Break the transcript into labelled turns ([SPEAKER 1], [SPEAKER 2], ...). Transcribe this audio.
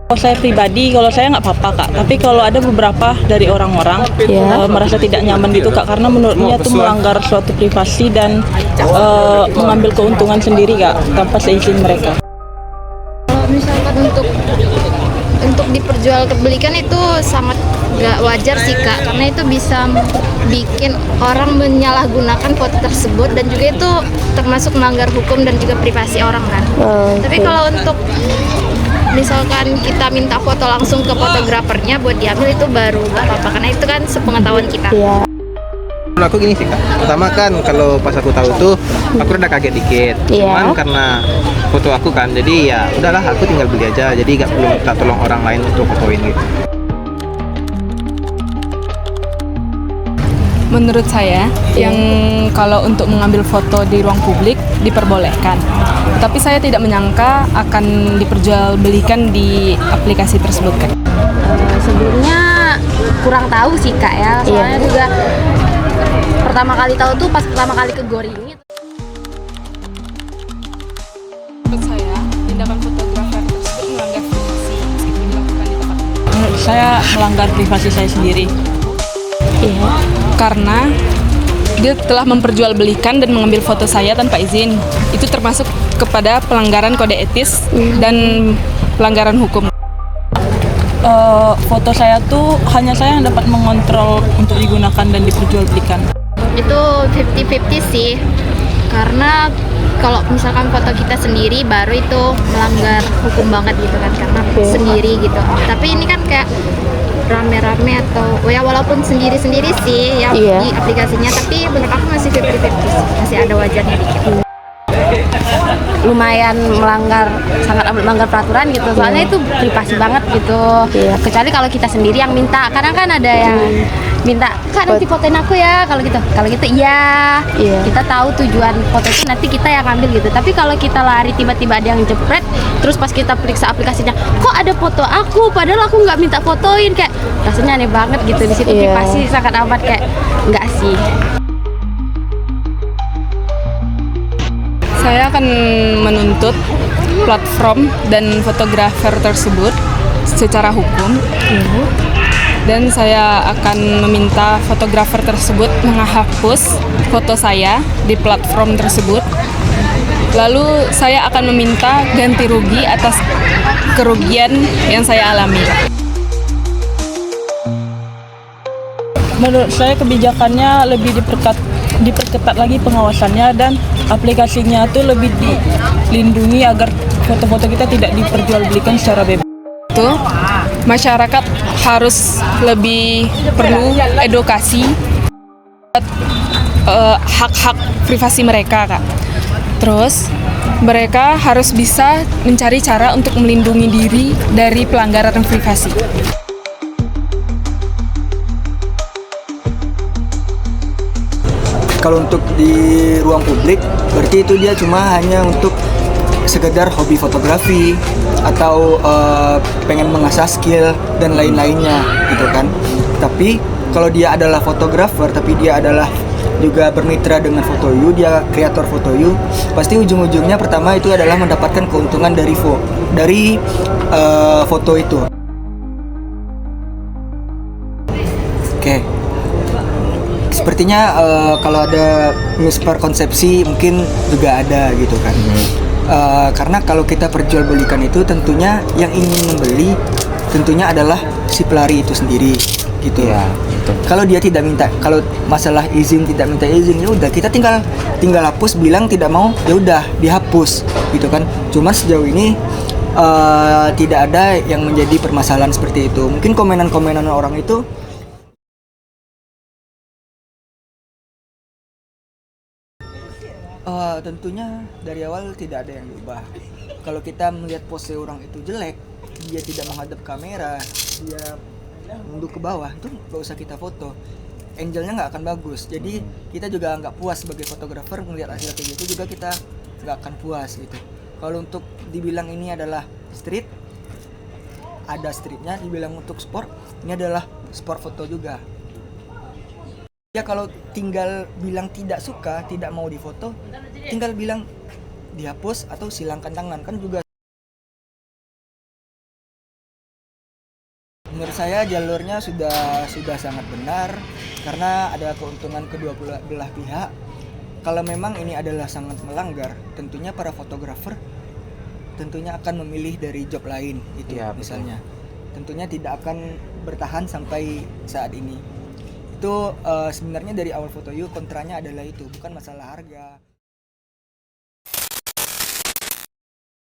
[SPEAKER 1] Kalau saya pribadi, kalau saya nggak apa-apa Kak. Tapi kalau ada beberapa dari orang-orang merasa tidak nyaman gitu Kak, karena menurutnya itu melanggar suatu privasi dan mengambil keuntungan sendiri Kak, tanpa seizin mereka.
[SPEAKER 2] Kalau misalkan untuk diperjualbelikan itu sangat gak wajar sih Kak, karena itu bisa bikin orang menyalahgunakan foto tersebut dan juga itu termasuk melanggar hukum dan juga privasi orang kan. Tapi kalau untuk misalkan kita minta foto langsung ke fotografernya buat diambil, itu baru gak apa-apa karena itu kan sepengetahuan kita.
[SPEAKER 3] Aku gini sih Kak, pertama kan kalau pas aku tahu tuh aku udah kaget dikit, cuman karena foto aku kan, jadi ya udahlah aku tinggal beli aja, jadi nggak perlu minta tolong orang lain untuk fotoin gitu.
[SPEAKER 4] Menurut saya, yang kalau untuk mengambil foto di ruang publik diperbolehkan. Tetapi saya tidak menyangka akan diperjualbelikan di aplikasi tersebut kan.
[SPEAKER 2] Sebelumnya kurang tahu sih Kak ya, soalnya juga pertama kali tahu tuh pas pertama kali ke Gor ini.
[SPEAKER 4] Menurut saya, tindakan fotografer tersebut melanggar privasi meskipun dilakukan di tempat umum.
[SPEAKER 1] Menurut saya melanggar privasi saya sendiri.
[SPEAKER 4] Karena dia telah memperjualbelikan dan mengambil foto saya tanpa izin. Itu termasuk kepada pelanggaran kode etis dan pelanggaran hukum.
[SPEAKER 1] Foto saya tuh hanya saya yang dapat mengontrol untuk digunakan dan diperjualbelikan.
[SPEAKER 2] Itu 50-50 sih, karena kalau misalkan foto kita sendiri baru itu melanggar hukum banget gitu kan, karena sendiri gitu. Tapi ini kan kayak rame-rame atau ya walaupun sendiri-sendiri sih ya di aplikasinya, tapi menurut aku masih 50-50 sih, masih ada wajarnya dikit.
[SPEAKER 5] Lumayan sangat amat melanggar peraturan gitu, soalnya itu privasi banget gitu. Kecuali kalau kita sendiri yang minta, kadang kan ada yang minta, Kak nanti fotoin aku ya, kalau gitu iya. Kita tahu tujuan foto itu nanti kita yang ambil gitu. Tapi kalau kita lari tiba-tiba ada yang jepret, terus pas kita periksa aplikasinya, kok ada foto aku padahal aku nggak minta fotoin, kayak rasanya aneh banget gitu. Di situ privasi sangat amat kayak nggak sih.
[SPEAKER 4] Saya akan menuntut platform dan fotografer tersebut secara hukum. Dan saya akan meminta fotografer tersebut menghapus foto saya di platform tersebut. Lalu saya akan meminta ganti rugi atas kerugian yang saya alami.
[SPEAKER 1] Menurut saya kebijakannya lebih diperketat lagi pengawasannya, dan aplikasinya tuh lebih dilindungi agar foto-foto kita tidak diperjualbelikan secara bebas.
[SPEAKER 4] Masyarakat harus lebih perlu edukasi hak-hak privasi mereka Kak. Terus mereka harus bisa mencari cara untuk melindungi diri dari pelanggaran privasi.
[SPEAKER 6] Kalau untuk di ruang publik, berarti itu dia cuma hanya untuk sekedar hobi fotografi atau pengen mengasah skill dan lain-lainnya gitu kan. Tapi kalau dia adalah fotografer, tapi dia adalah juga bermitra dengan FotoYou, dia kreator FotoYou, pasti ujung-ujungnya pertama itu adalah mendapatkan keuntungan dari foto itu. Oke. Sepertinya kalau ada mispersepsi mungkin juga ada gitu kan. Karena kalau kita perjualbelikan itu tentunya yang ingin membeli tentunya adalah si pelari itu sendiri gitu. Kalau dia tidak minta, kalau masalah izin tidak minta izin, ya udah kita tinggal hapus, bilang tidak mau, ya udah dihapus gitu kan. Cuma sejauh ini tidak ada yang menjadi permasalahan seperti itu. Mungkin komenan-komenan orang itu tentunya dari awal tidak ada yang diubah. Kalau kita melihat pose orang itu jelek, dia tidak menghadap kamera, dia nunduk ke bawah, itu gak usah kita foto. Angle-nya nggak akan bagus. Jadi kita juga nggak puas sebagai fotografer melihat hasil kayak gitu, juga kita nggak akan puas gitu. Kalau untuk dibilang ini adalah street, ada streetnya. Dibilang untuk sport, ini adalah sport foto juga. Ya kalau tinggal bilang tidak suka, tidak mau difoto, tinggal bilang dihapus atau silangkan tangan, kan juga Menurut saya jalurnya sudah sangat benar karena ada keuntungan kedua belah pihak. Kalau memang ini adalah sangat melanggar, tentunya para fotografer tentunya akan memilih dari job lain itu
[SPEAKER 3] Ya, betul.
[SPEAKER 6] misalnya. Tentunya tidak akan bertahan sampai saat ini. Itu sebenarnya dari awal Foto You kontranya adalah itu, bukan masalah harga.